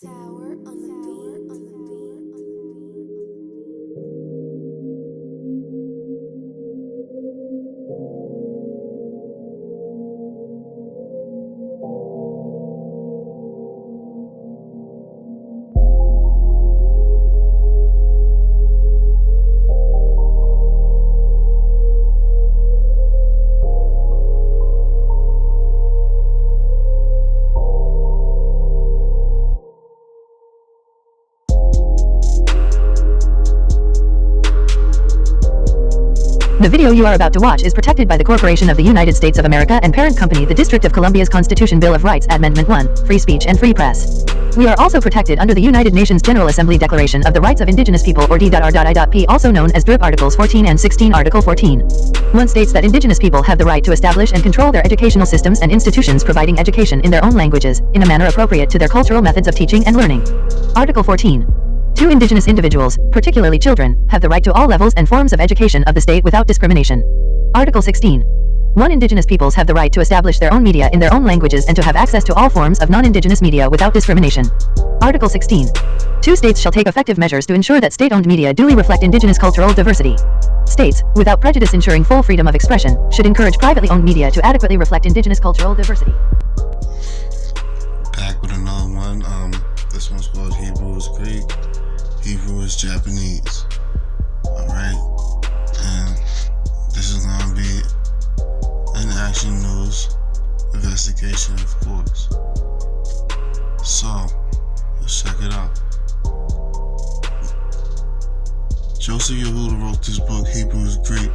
Tower on the beat, on the beat, on the The video you are about to watch is protected by the Corporation of the United States of America and parent company, the District of Columbia's Constitution Bill of Rights, Amendment 1, Free Speech and Free Press. We are also protected under the United Nations General Assembly Declaration of the Rights of Indigenous People, or D.R.I.P., also known as DRIP Articles 14 and 16. Article 14. 1 states that Indigenous people have the right to establish and control their educational systems and institutions providing education in their own languages, in a manner appropriate to their cultural methods of teaching and learning. Article 14. 2 Indigenous individuals, particularly children, have the right to all levels and forms of education of the state without discrimination. Article 16. 1 Indigenous peoples have the right to establish their own media in their own languages and to have access to all forms of non-Indigenous media without discrimination. Article 16. 2 States shall take effective measures to ensure that state-owned media duly reflect Indigenous cultural diversity. States, without prejudice ensuring full freedom of expression, should encourage privately owned media to adequately reflect Indigenous cultural diversity. Back with another one. This one's called Hebrew is Greek, Hebrew is Japanese. Alright, and this is gonna be an action news investigation, of course. So, let's check it out. Joseph Yehuda wrote this book, Hebrew is Greek.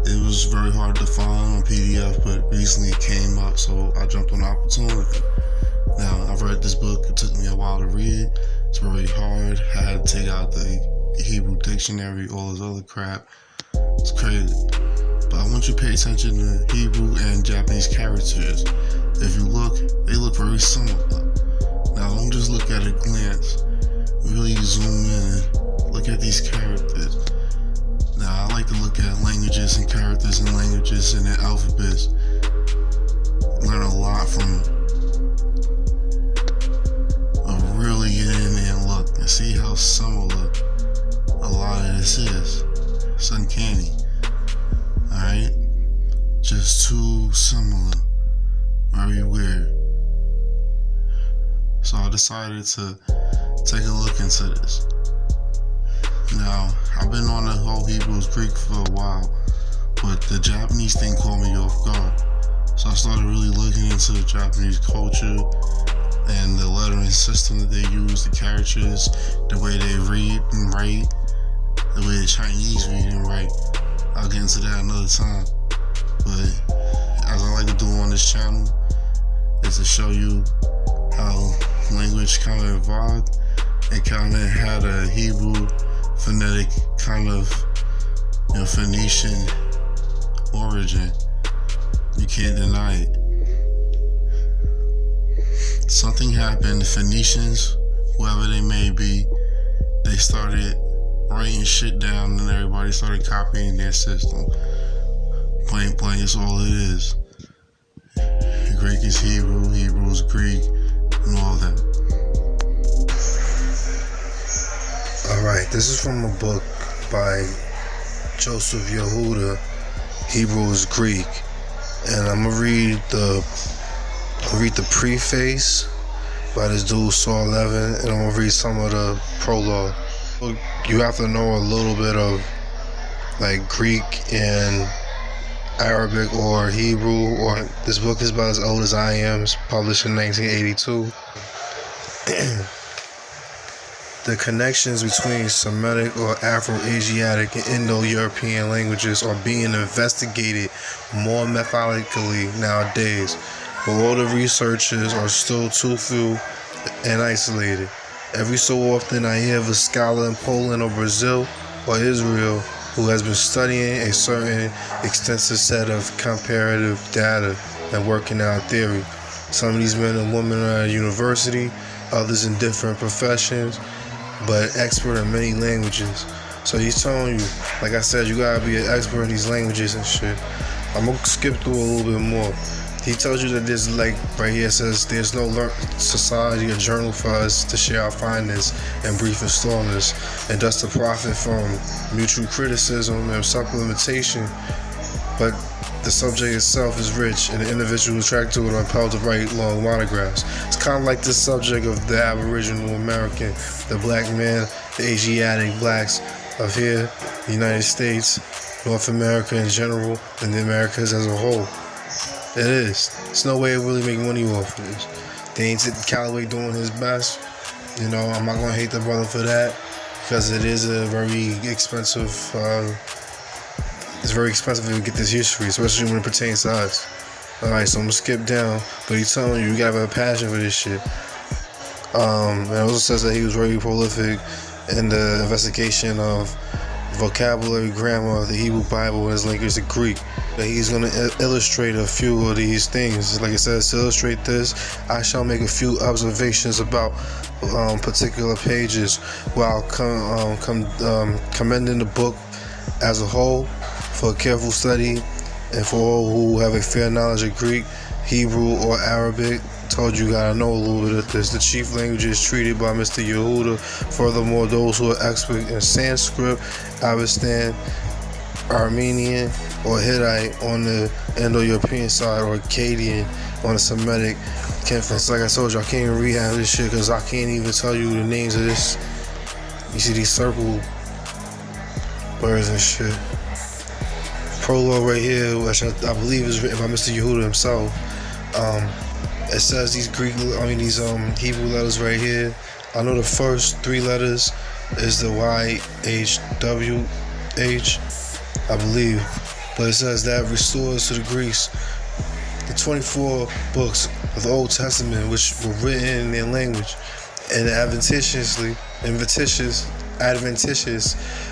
It was very hard to find on PDF, but recently it came out, so I jumped on the opportunity. Now, I've read this book, it took me a while to read. It's very hard. I had to take out the Hebrew dictionary, all this other crap. It's crazy. But I want you to pay attention to Hebrew and Japanese characters. If you look, they look very similar. Now, don't just look at a glance. Really zoom in and look at these characters. Now, I like to look at languages and characters and languages and their alphabets. Learn a lot from them. Really get in there and look and see how similar a lot of this is. It's uncanny. Alright? Just too similar. Very weird. So I decided to take a look into this. Now, I've been on the whole Hebrew is Greek for a while, but the Japanese thing caught me off guard. So I started really looking into the Japanese culture and the lettering system that they use, the characters, the way they read and write, the way the Chinese read and write. I'll get into that another time. But as I like to do on this channel, is to show you how language kind of evolved and kind of had a Hebrew phonetic kind of, Phoenician origin. You can't deny it. Something happened, the Phoenicians, whoever they may be, they started writing shit down and everybody started copying their system. Plain, it's all it is. Greek is Hebrew, Hebrew is Greek, and all that. Alright, this is from a book by Joseph Yehuda, Hebrew is Greek. And I'm gonna read the preface by this dude Saul Levin, and I'm gonna read some of the prologue. You have to know a little bit of like Greek and Arabic or Hebrew, or this book is about as old as I am. It's published in 1982. The connections between Semitic or Afro-Asiatic and Indo-European languages are being investigated more methodically nowadays, but all the researchers are still too few and isolated. Every so often I hear of a scholar in Poland or Brazil or Israel who has been studying a certain extensive set of comparative data and working out theory. Some of these men and women are at university, others in different professions, but expert in many languages. So he's telling you, like I said, you gotta be an expert in these languages and shit. I'm gonna skip through a little bit more. He tells you that there's, like, right here it says, there's no society or journal for us to share our findings in brief installments, and thus to profit from mutual criticism and supplementation. But the subject itself is rich, and the individual attracted to it are compelled to write long monographs. It's kind of like the subject of the Aboriginal American, the black man, the Asiatic blacks of here, the United States, North America in general, and the Americas as a whole. It is. There's no way to really make money off of this. They ain't Callaway doing his best. You know, I'm not going to hate the brother for that, because it is a very expensive, it's very expensive to get this history, especially when it pertains to us. Alright, so I'm going to skip down, but he's telling you gotta have a passion for this shit. It also says that he was very prolific in the investigation of vocabulary, grammar of the Hebrew Bible and his linguistic Greek. That he's going to illustrate a few of these things. Like it says, to illustrate this, I shall make a few observations about particular pages, while commending the book as a whole for a careful study, and for all who have a fair knowledge of Greek, Hebrew, or Arabic. Told you gotta know a little bit of this. The chief languages treated by Mr. Yehuda. Furthermore, those who are expert in Sanskrit, Avestan, Armenian, or Hittite on the Indo-European side, or Akkadian on the Semitic. Like I told you, I can't even rehab this shit because I can't even tell you the names of this. You see these circle words and shit. Prologue right here, which I believe is written by Mr. Yehuda himself. It says these Hebrew letters right here. I know the first three letters is the YHWH, I believe. But it says that restores to the Greeks the 24 books of the Old Testament, which were written in their language, and adventitious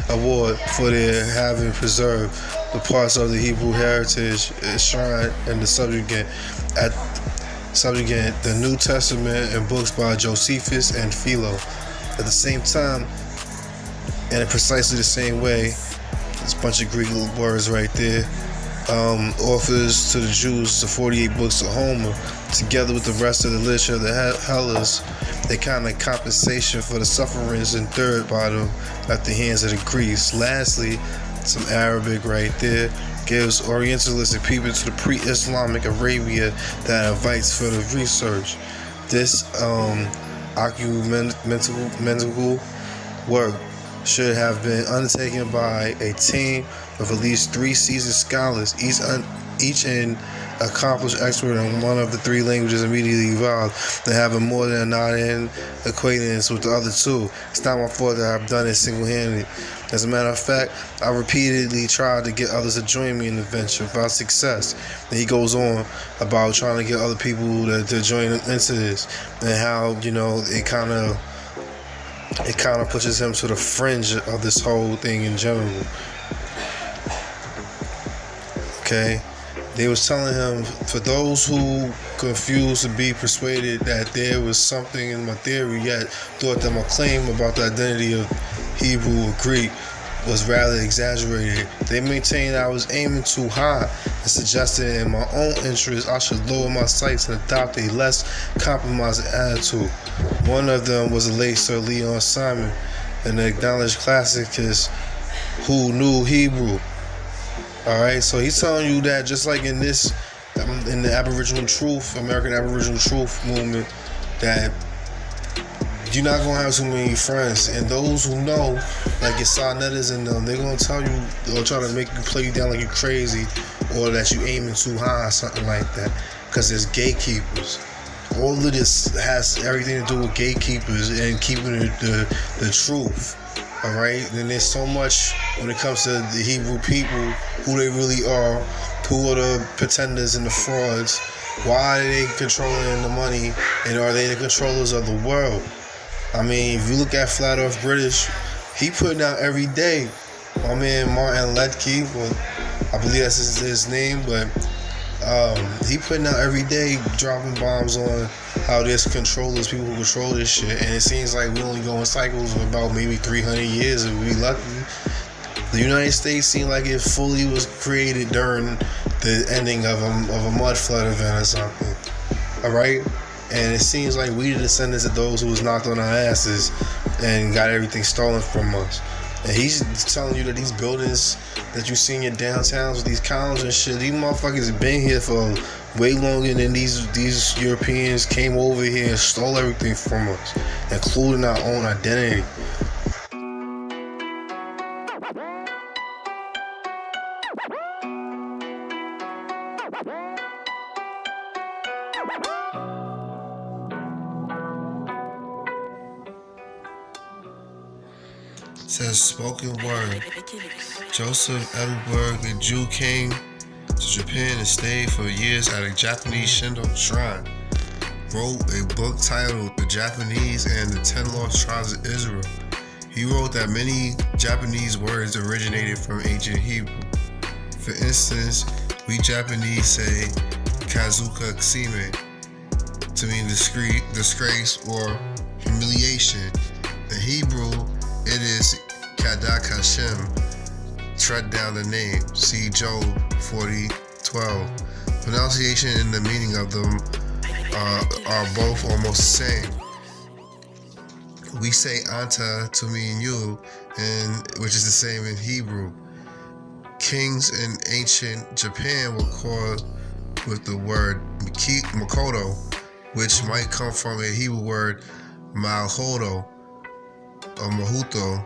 award for their having preserved the parts of the Hebrew heritage enshrined in the subjugant the New Testament and books by Josephus and Philo. At the same time, and in precisely the same way, there's a bunch of Greek words right there. Authors to the Jews, the 48 books of Homer, together with the rest of the literature of the Hellas, they kind of compensation for the sufferings endured by them at the hands of the Greeks. Lastly, some Arabic right there gives orientalistic people to the pre-Islamic Arabia that invites for the research. This argumentative work should have been undertaken by a team of at least 3 seasoned scholars, each an accomplished expert in one of the 3 languages immediately involved, and having more than a nod-in acquaintance with the other 2. It's not my fault that I've done it single-handed. As a matter of fact, I repeatedly tried to get others to join me in the venture without success. And he goes on about trying to get other people to join into this, and how, you know, it kind of pushes him to the fringe of this whole thing in general. Okay, they was telling him, for those who confused to be persuaded that there was something in my theory, yet thought that my claim about the identity of Hebrew or Greek was rather exaggerated, they maintained I was aiming too high, and suggested in my own interest I should lower my sights and adopt a less compromising attitude. One of them was the late Sir Leon Simon, an acknowledged classicist who knew Hebrew. Alright, so he's telling you that just like in the American Aboriginal Truth movement, that you're not gonna have too many friends, and those who know, like your Sarnettas and them, they're gonna tell you or try to make you play you down like you're crazy, or that you aiming too high or something like that, because there's gatekeepers. All of this has everything to do with gatekeepers and keeping the truth. Alright, then there's so much when it comes to the Hebrew people, who they really are, who are the pretenders and the frauds, why are they controlling the money, and are they the controllers of the world? I mean, if you look at Flat Earth British, he putting out every day. My man Martin Ledke, well, I believe that's his name, but he putting out every day, dropping bombs on how there's controllers, people who control this shit, and it seems like we only go in cycles of about maybe 300 years if we lucky. The United States seemed like it fully was created during the ending of a mud flood event or something. All right, and it seems like we the descendants of those who was knocked on our asses and got everything stolen from us. And he's telling you that these buildings that you see in your downtowns with these columns and shit, these motherfuckers have been here for way longer than these Europeans came over here and stole everything from us, including our own identity. It says spoken word. Joseph Edward, a Jew, came to Japan and stayed for years at a Japanese Shinto shrine. Wrote a book titled The Japanese and the 10 Lost Tribes of Israel. He wrote that many Japanese words originated from ancient Hebrew. For instance, we Japanese say kazuka ksime to mean disgrace or humiliation. In Hebrew, it is kadak Hashem, tread down the name. See Job 40:12. Pronunciation and the meaning of them are both almost the same. We say anta to mean you, which is the same in Hebrew. Kings in ancient Japan were called with the word Makoto, which might come from a Hebrew word Malhodo or Mahuto,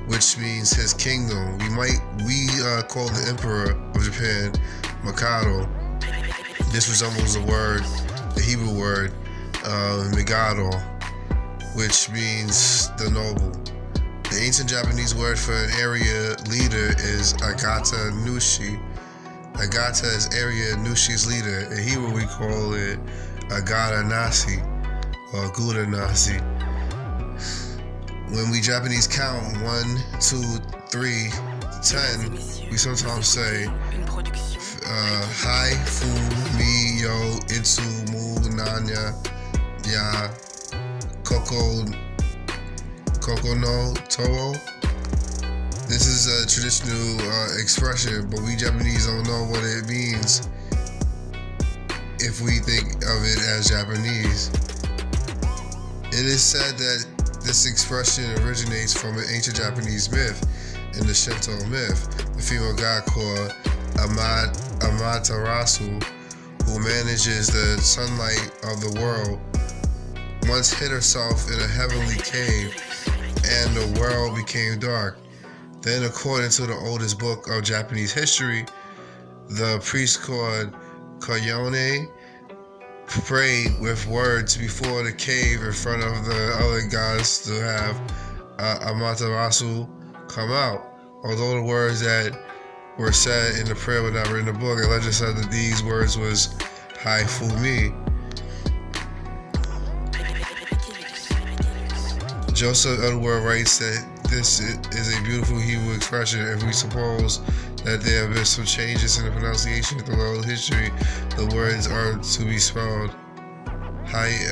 which means his kingdom. We call the emperor of Japan Mikado. This resembles the Hebrew word Megado, which means the noble. The ancient Japanese word for an area leader is Agata Nushi. Agata is area Nushi's leader. In Hebrew, we call it Agata Nasi or Guda Nasi. When we Japanese count 1, 2, 3, 10, we sometimes say Hai, Fu, Mi, Yo, Itsu, Mu, Nanya, Ya, Koko no Toho. This is a traditional expression, but we Japanese don't know what it means if we think of it as Japanese. It is said that this expression originates from an ancient Japanese myth. In the Shinto myth, the female god called Amaterasu, who manages the sunlight of the world, once hid herself in a heavenly cave and the world became dark. Then, according to the oldest book of Japanese history, the priest called Koyone prayed with words before the cave in front of the other gods to have Amaterasu come out. Although the words that were said in the prayer were not written in the book, the legend said that these words was Hai Fu Mi. Joseph Edward writes that this is a beautiful Hebrew expression. If we suppose that there have been some changes in the pronunciation throughout history, the words are to be spelled Hayafa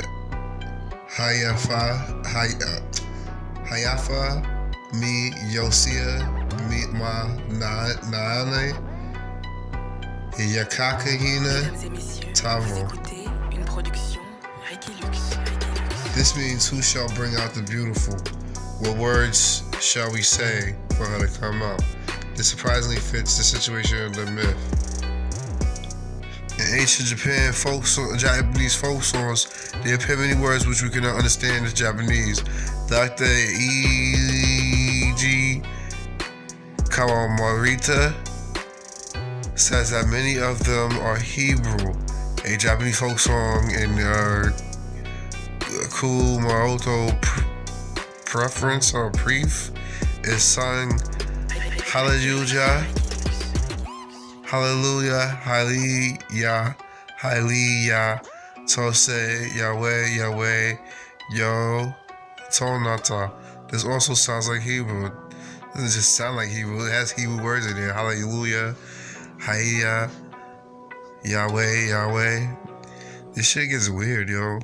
Mi Yosia Mi Ma Naane Yakakahina Tavo. This means, who shall bring out the beautiful? What words shall we say for her to come out? This surprisingly fits the situation of the myth. In ancient Japan, Japanese folk songs, there appear many words which we cannot understand as Japanese. Dr. E.G. Kawamarita says that many of them are Hebrew. A Japanese folk song in Kumamoto preference or brief is sung Hallelujah, Hallelujah, Hallelujah, Hallelujah, Tose, Yahweh, Yahweh, Yo, Tonata. This also sounds like Hebrew. It doesn't just sound like Hebrew, it has Hebrew words in there. Hallelujah, Hallelujah, Yahweh, Yahweh. This shit gets weird, yo.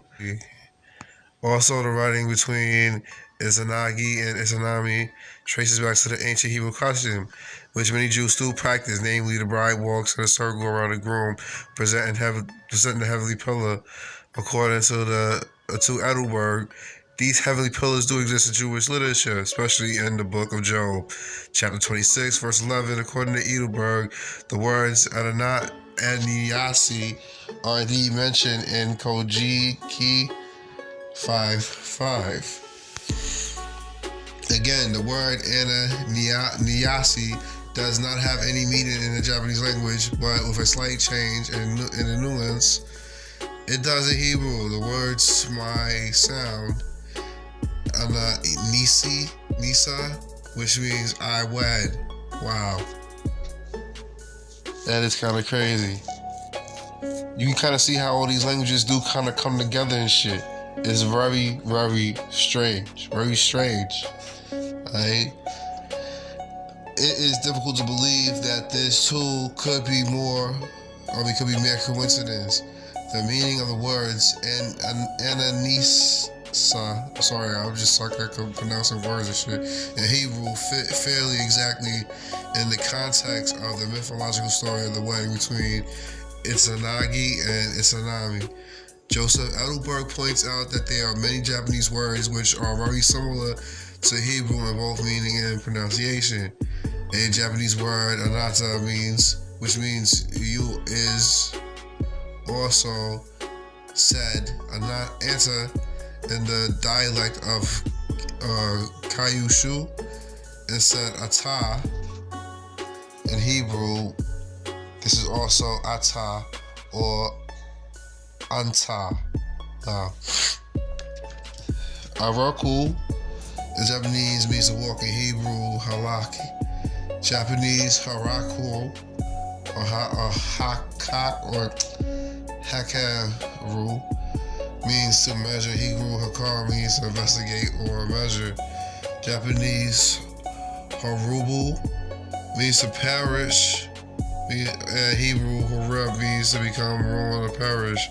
Also, the writing between Izanagi and Izanami traces back to the ancient Hebrew custom, which many Jews still practice, namely the bride walks in a circle around the groom, presenting the heavenly pillar. According to Edelberg, these heavenly pillars do exist in Jewish literature, especially in the book of Job, chapter 26, verse 11. According to Edelberg, the words Adonai and Niyasi are indeed mentioned in Kojiki 5:5. Again, the word Niyasi does not have any meaning in the Japanese language, but with a slight change in a nuance, it does in Hebrew. The words my sound, Nisa, which means I wed. Wow. That is kind of crazy. You can kind of see how all these languages do kind of come together and shit. It's very, very strange. Very strange. Right? It is difficult to believe that this too could be mere coincidence. The meaning of the words Ananisa, sorry, I'm just suck at pronouncing words and shit, in Hebrew fit fairly exactly in the context of the mythological story of the wedding between Izanagi and Izanami. Joseph Edelberg points out that there are many Japanese words which are very similar to Hebrew in both meaning and pronunciation. A Japanese word, anata, which means you, is also said anta in the dialect of Kyushu, and said ata in Hebrew. This is also ata or anta. Araku in Japanese means to walk. In Hebrew, halaki. Japanese haraku or hakak or hakaru means to measure. Hebrew hakar means to investigate or measure. Japanese harubu means to perish. Hebrew hareb means to become ruin or perish.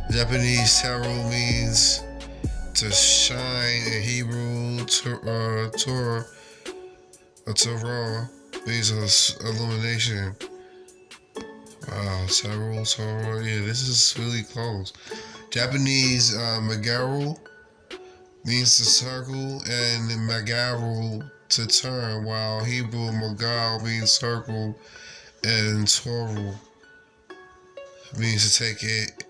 Japanese teru means to shine. In Hebrew, Torah means illumination. Wow, Torah, yeah, this is really close. Japanese magaru means to circle, and magaru to turn, while Hebrew magal means circle, and toru means to take it.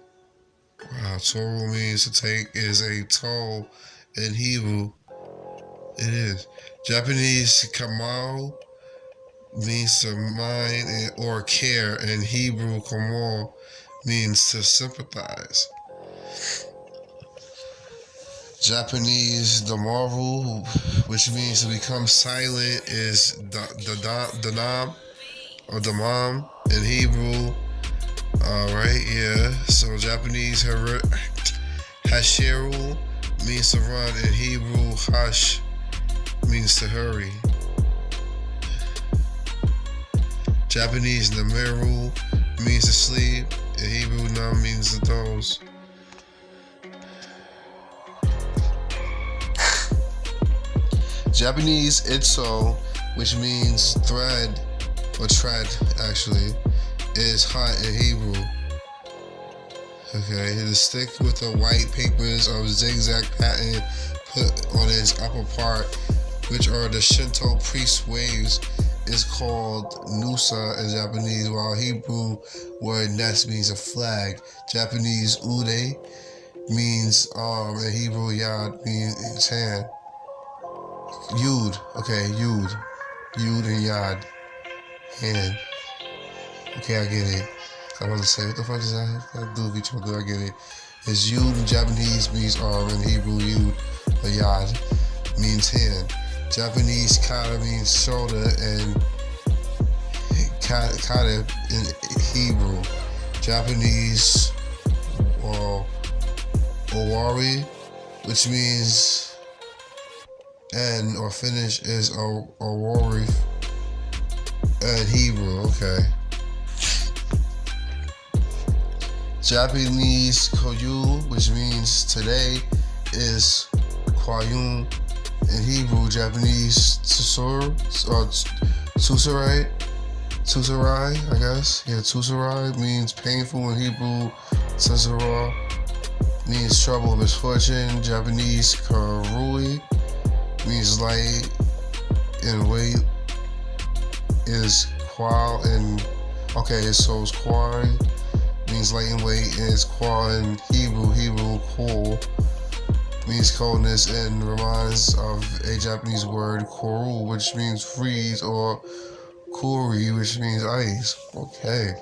Wow, toru means to take is a toll in Hebrew. It is. Japanese kamau means to mind or care, and Hebrew kamal means to sympathize. Japanese damaru, which means to become silent, is danam or damam in Hebrew. Alright, yeah. So Japanese hashiru means to run, in Hebrew hash means to hurry. Japanese namiru means to sleep, in Hebrew nam means to doze. Japanese itso, which means thread or tread actually, is hot in Hebrew. Okay, the stick with the white papers of zigzag pattern put on its upper part, which are the Shinto priest waves, is called nusa in Japanese, while Hebrew word nes means a flag. Japanese ude means arm, and Hebrew yad means hand. Yud, okay, yud and yad, hand. Okay, I get it. I want to say, what the fuck does that do with each other? I get it. It's yud in Japanese means arm, and Hebrew yud or yad means hand. Japanese kata means shoulder, and kata in Hebrew. Japanese owari, which means end or finish, is owari in Hebrew. Okay. Japanese koyu, which means today, is Kwayun. In Hebrew, Japanese, Tsusarai, I guess. Yeah, Tsusarai means painful in Hebrew. Tsusarai means trouble, misfortune. Japanese, Karui means light and weight. Is Kwal and okay, so it's Kwai means light and weight, and it's Kwal in Hebrew, cool means coldness and reminds of a Japanese word koru, which means freeze, or kuri, which means ice. Okay.